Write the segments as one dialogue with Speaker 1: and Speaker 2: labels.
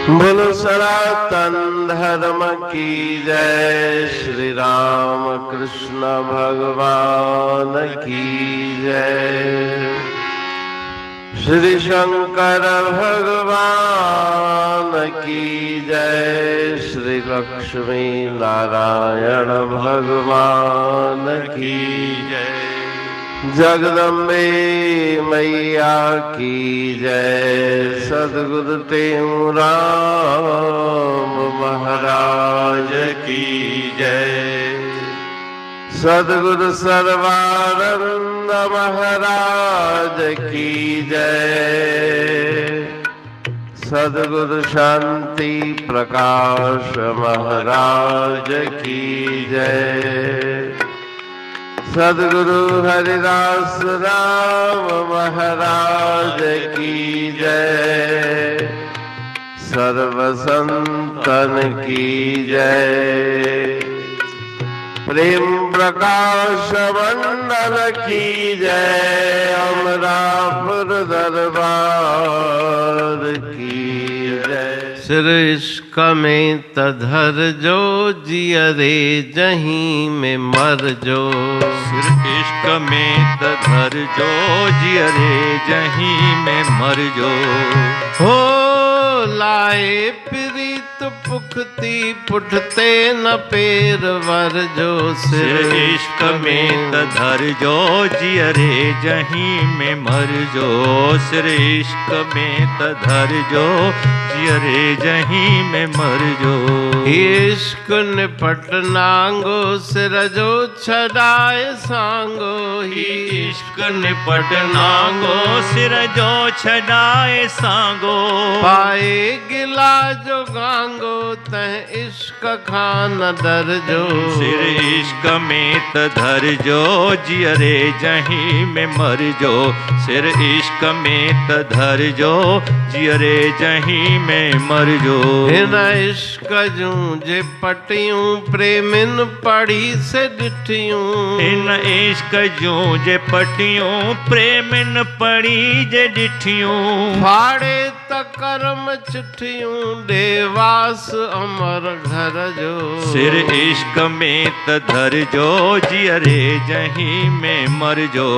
Speaker 1: बोलो सनातन धर्म की जय। श्री राम कृष्ण भगवान की जय। श्री शंकर भगवान की जय। श्री लक्ष्मी नारायण भगवान की जय। जगदम्बे मैया की जय। सद्गुरु टेऊराम महाराज की जय। सद्गुरु सर्वानंद महाराज की जय। सद्गुरु शांति प्रकाश महाराज की जय। सद्गुरु हरिदास राम महाराज की जय। सर्व संतन की जय। प्रेम प्रकाश मंडल की जय। अमरापुर दरबार की जय। सिर इश्क में तधर जो जियरे जहीं में मर जो।
Speaker 2: सिर इश्क में तधर जो जियरे जहीं में मर जो।
Speaker 1: हो लाए प्रीत पुखती पुठते न पेर वर जो।
Speaker 2: सिर इश्क में तधर जो जियरे जहीं में मर जो। सिर इश्क में तधर जो जियरे जहीं में मर जो।
Speaker 1: इश्क निपट नांगो सिर जो छड़ाए सांगो। ही
Speaker 2: इश्क निपट नांगो सिर जो छड़ाए सांगो।
Speaker 1: पाए गिला जो गांगो तह इश्क खान दर जो।
Speaker 2: सिर इश्क में तधर जो जियरे जहीं में मर जो। सिर इश्क में तधर जो जियरे जहीं में मर जो।
Speaker 1: हिन इश्क जूं जे पटियूं प्रेमिन पढ़ी से ॾिठियूं।
Speaker 2: हिन इश्क जूं जे पटियूं प्रेमिन पढ़ी जे ॾिठियूं।
Speaker 1: फाड़े त कर्म चिठियूं देवास अमर घर जो।
Speaker 2: सिर इश्क में तधर जो जियरे जहीं में मर जो।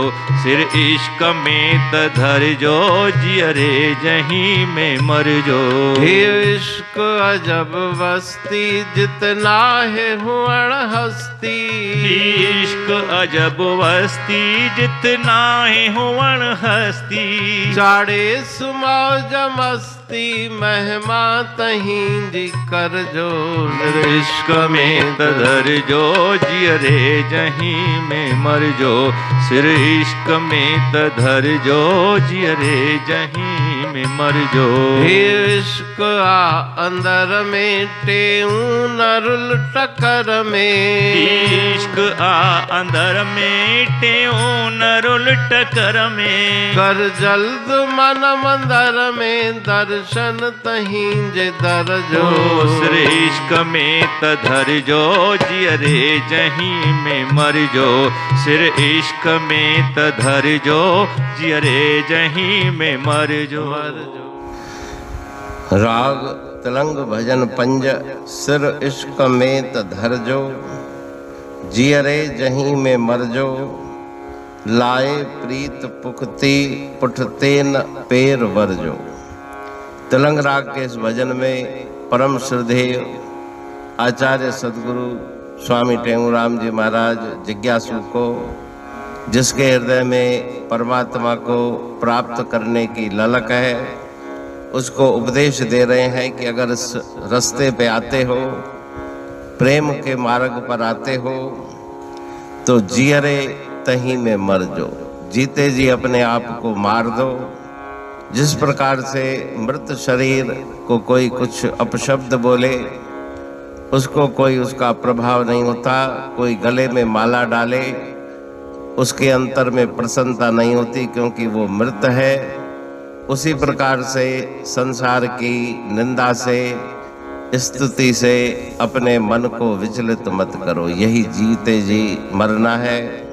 Speaker 2: सिर इश्क में तधर जो जियरे जहीं में मर जो।
Speaker 1: इश्क अजब वस्ती जितना है हुअण हस्ती।
Speaker 2: इश्क अजब वस्ती जितना है हुअण हस्ती।
Speaker 1: चाड़े सुमौज मस्ती महिमा तहीं जी कर जो।
Speaker 2: इश्क में तधर जो जियरे जहीं में मर जो। सिर इश्क में तधर जो जियरे जहीं में मर जो।
Speaker 1: इश्क आ अंदर में टेऊं नरुल टकर में।
Speaker 2: इश्क आ अंदर में टेऊं नरुल टकर में।
Speaker 1: कर जल्द मन मंदर में दर्शन तहीं जे दर जो।
Speaker 2: सिर इश्क में तधर जो जियरे जहीं में मर जो। सिर इश्क में तधर जो जियरे जहीं में मर जो।
Speaker 1: राग तिलंग भजन पंज। सिर इश्क में तधर जो जियरे जहीं में मर जो। लाए प्रीत पुखती पुठते न पेर वर जो। तिलंग राग के इस भजन में परम श्रद्धेय आचार्य सद्गुरु स्वामी टेऊराम जी महाराज जिज्ञासु को, जिसके हृदय में परमात्मा को प्राप्त करने की ललक है, उसको उपदेश दे रहे हैं कि अगर इस रास्ते पे आते हो, प्रेम के मार्ग पर आते हो, तो जियरे तहीं में मर जो। जीते जी अपने आप को मार दो। जिस प्रकार से मृत शरीर को कोई कुछ अपशब्द बोले, उसको कोई उसका प्रभाव नहीं होता। कोई गले में माला डाले, उसके अंतर में प्रसन्नता नहीं होती, क्योंकि वो मृत है। उसी प्रकार से संसार की निंदा से, स्तुति से अपने मन को विचलित मत करो। यही जीते जी मरना है।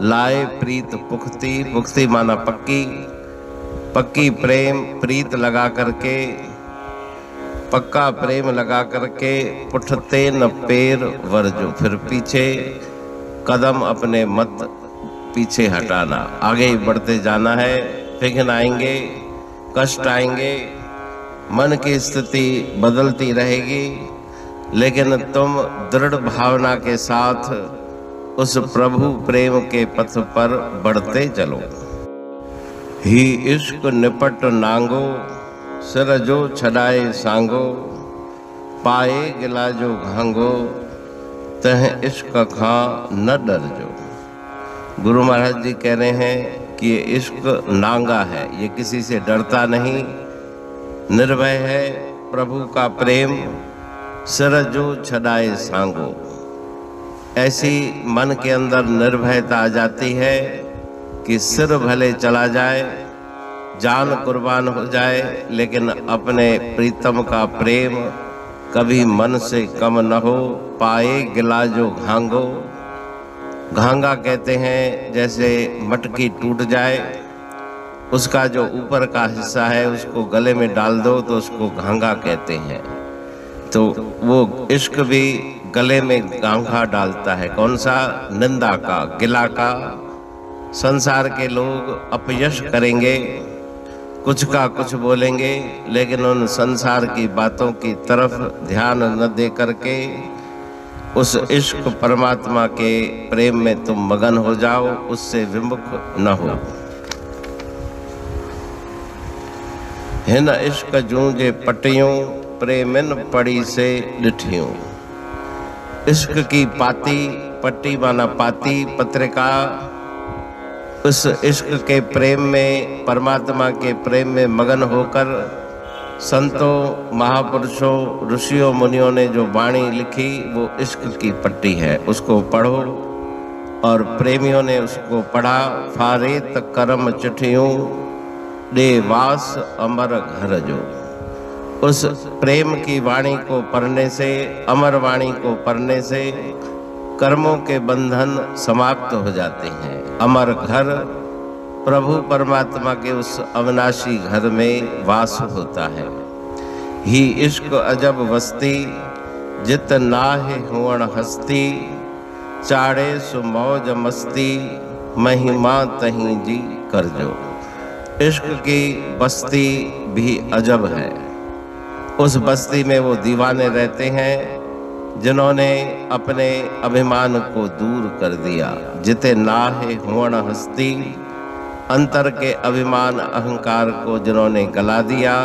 Speaker 1: लाए प्रीत पुख्ती, पुख्ती माना पक्की, पक्की प्रेम प्रीत लगा करके पक्का प्रेम लगा करके पुठते न पैर वर्जो, फिर पीछे कदम अपने मत पीछे हटाना, आगे ही बढ़ते जाना है। विघ्न आएंगे, कष्ट आएंगे, मन की स्थिति बदलती रहेगी, लेकिन तुम दृढ़ भावना के साथ उस प्रभु प्रेम के पथ पर बढ़ते चलो। ही इश्क निपट नांगो, सिर जो छड़ाए सांगो, पाए गिला जो घांगो, तह इश्क खां न डर जो। गुरु महाराज जी कह रहे हैं कि ये इश्क नांगा है, ये किसी से डरता नहीं, निर्भय है। प्रभु का प्रेम सिर जो छड़ाए सांगो, ऐसी मन के अंदर निर्भयता आ जाती है कि सिर भले चला जाए, जान कुर्बान हो जाए, लेकिन अपने प्रीतम का प्रेम कभी मन से कम न हो। पाए गिला जो घांगो, घांगा कहते हैं जैसे मटकी टूट जाए, उसका जो ऊपर का हिस्सा है उसको गले में डाल दो तो उसको घांगा कहते हैं। तो वो इश्क भी गले में घांगा डालता है। कौन सा? निंदा का, गिला का। संसार के लोग अपयश करेंगे, कुछ का कुछ बोलेंगे, लेकिन उन संसार की बातों की तरफ ध्यान न दे करके उस इश्क परमात्मा के प्रेम में तुम मगन हो जाओ, उससे विमुख न हो। हिन इश्क जूंजे पटियों, प्रेमिन पड़ी से डिठियों। इश्क की पाती, पट्टी माना पाती, पत्रिका, उस इश्क के प्रेम में, परमात्मा के प्रेम में मगन होकर संतों, महापुरुषों, ऋषियों, मुनियों ने जो वाणी लिखी वो इश्क की पट्टी है, उसको पढ़ो। और प्रेमियों ने उसको पढ़ा। फारेत करम चिट्ठियों, दे वास अमर घर जो। उस प्रेम की वाणी को पढ़ने से, अमर वाणी को पढ़ने से कर्मों के बंधन समाप्त हो जाते हैं। अमर घर, प्रभु परमात्मा के उस अविनाशी घर में वास होता है। ही इश्क अजब वस्ती, जित नाहे हुअण हस्ती, चाड़े सु मौज मस्ती, महिमा तहीं जी करजो। इश्क की बस्ती भी अजब है। उस बस्ती में वो दीवाने रहते हैं जिन्होंने अपने अभिमान को दूर कर दिया। जिते नाहे हुअण हस्ती, अंतर के अभिमान अहंकार को जिन्होंने गला दिया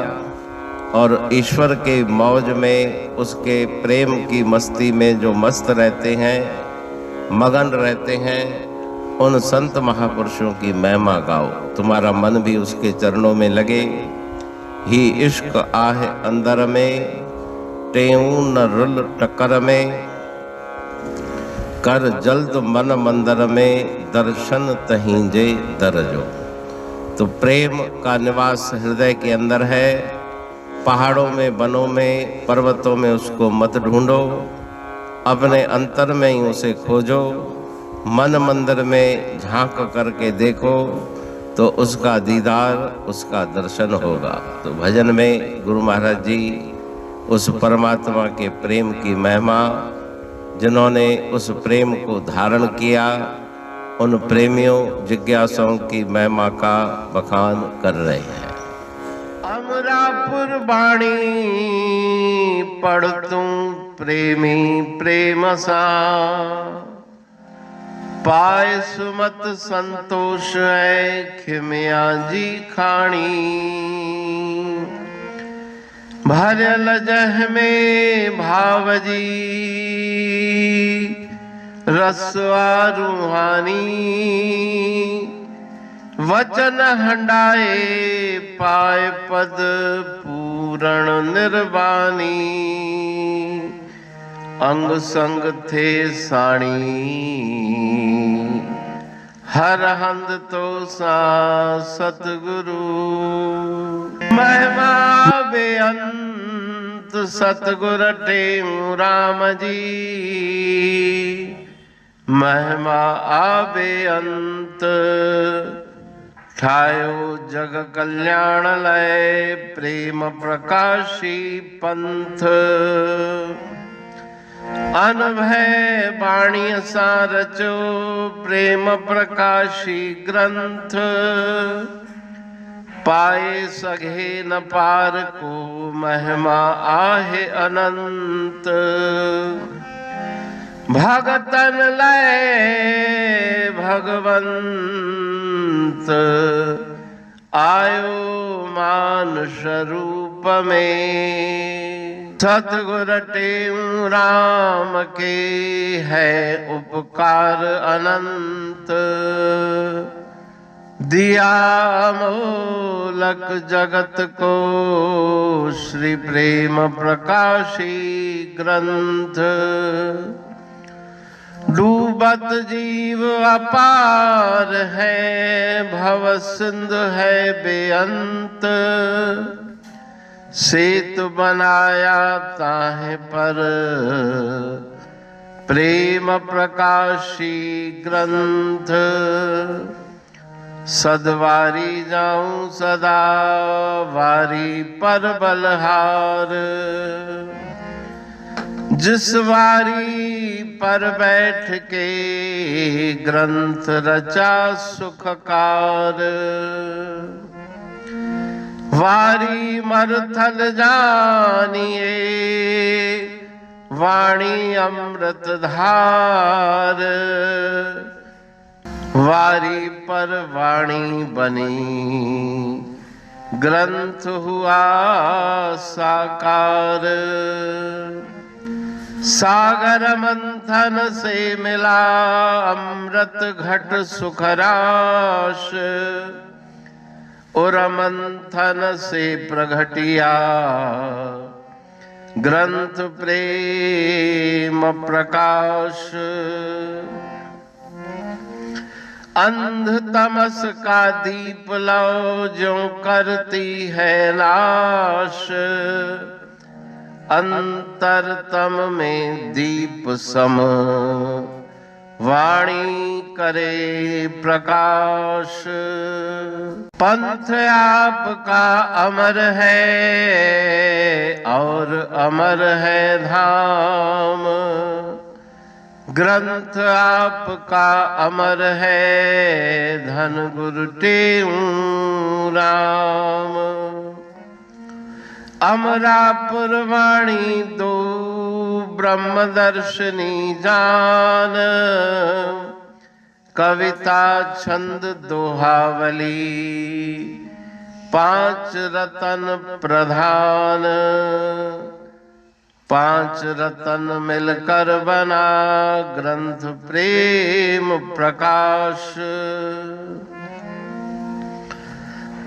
Speaker 1: और ईश्वर के मौज में, उसके प्रेम की मस्ती में जो मस्त रहते हैं, मगन रहते हैं, उन संत महापुरुषों की महिमा गाओ, तुम्हारा मन भी उसके चरणों में लगे। ही इश्क आहे अंदर में, टेऊ न रुल टकर में, कर जल्द मन मंदिर में, दर्शन तहींजे दरजो। तो प्रेम का निवास हृदय के अंदर है। पहाड़ों में, वनों में, पर्वतों में उसको मत ढूंढो, अपने अंतर में ही उसे खोजो। मन मंदिर में झांक करके देखो तो उसका दीदार, उसका दर्शन होगा। तो भजन में गुरु महाराज जी उस परमात्मा के प्रेम की महिमा, जिन्होंने उस प्रेम को धारण किया, उन प्रेमियों, जिज्ञासुओं की महिमा का बखान कर रहे हैं। अमरापुर बाणी पढ़ तू प्रेमी प्रेम सा, पाए सुमत संतोष है खिमिया जी खाणी। भरल जह में भावजी रसवा रूहानी, वचन हंडाए पाए पद पूरण निर्वाणी। अंग संग थे साणी, हर हंद तो सा सतगुरु। महिमा बेअंत सतगुर टेऊ राम जी, महिमा आबे अंत ठायो जग कल्याण लय प्रेम प्रकाशी पंथ। अनभय बाणी सारचो प्रेम प्रकाशी ग्रंथ। पाए सघे न पार को महिमा आहे अनंत। भगतन लय भगवंत आयो मानुष रूप में। सतगुर टेऊ राम के है उपकार अनंत। दिया मोलक जगत को श्री प्रेम प्रकाशी ग्रंथ। डूबत जीव अपार है भव सिंधु है बेअंत। सेतु बनाया ताहे पर प्रेम प्रकाशी ग्रंथ। सदवारी जाऊं सदा वारी पर बलहार। जिस वारी पर बैठ के ग्रंथ रचा सुखकार। वारी मरथल जानिए वाणी अमृत धार। वारी पर वाणी बनी ग्रंथ हुआ साकार। सागर मंथन से मिला अमृत घट सुखराश। और मंथन से प्रगटिया ग्रंथ प्रेम प्रकाश। अंध तमस का दीप लो जो करती है नाश। अंतरतम में दीप सम वाणी करे प्रकाश। पंथ आपका अमर है और अमर है धाम। ग्रंथ आपका अमर है धन गुरु टेऊ राम। अमरापुर वाणी दो ब्रह्मदर्शनी जान। कविता छंद दोहावली पांच रतन प्रधान। पांच रतन मिलकर बना ग्रंथ प्रेम प्रकाश।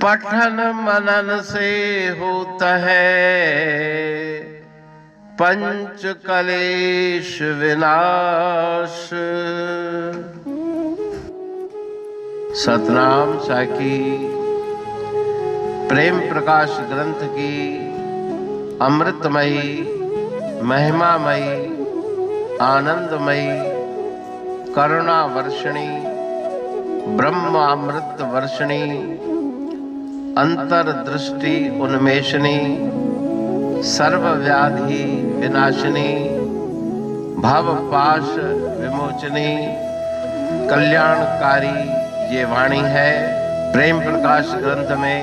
Speaker 1: पठन मनन से होता है पंच कलेश विनाश। सतनाम साखी प्रेम प्रकाश ग्रंथ की अमृतमयी महिमामयी आनंदमयी करुणा वर्षिणी ब्रह्म अमृत वर्षिणी अंतर्दृष्टि उन्मेषणी सर्व व्याधि विनाशिनी भव पाश विमोचनी कल्याणकारी ये वाणी है। प्रेम प्रकाश ग्रंथ में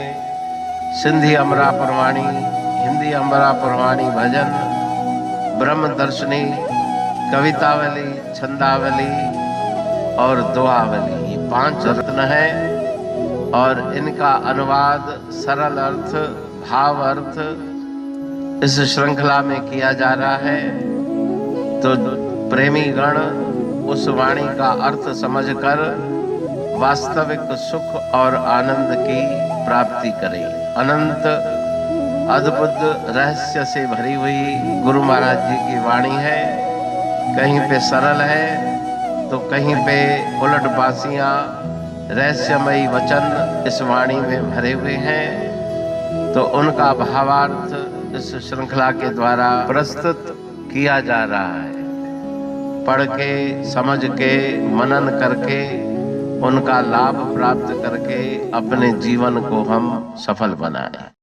Speaker 1: सिंधी अमरापुर वाणी, हिंदी अमरापुर वाणी भजन, ब्रह्म दर्शनी, कवितावली, छंदावली और दुआवली ये पांच रत्न हैं। और इनका अनुवाद सरल अर्थ भाव अर्थ इस श्रृंखला में किया जा रहा है। तो प्रेमी गण उस वाणी का अर्थ समझकर वास्तविक सुख और आनंद की प्राप्ति करें। अनंत अद्भुत रहस्य से भरी हुई गुरु महाराज जी की वाणी है। कहीं पे सरल है तो कहीं पे उलट बासियां रहस्यमयी वचन इस वाणी में भरे हुए हैं। तो उनका भावार्थ इस श्रृंखला के द्वारा प्रस्तुत किया जा रहा है। पढ़ के समझ के मनन करके उनका लाभ प्राप्त करके अपने जीवन को हम सफल बनाएं।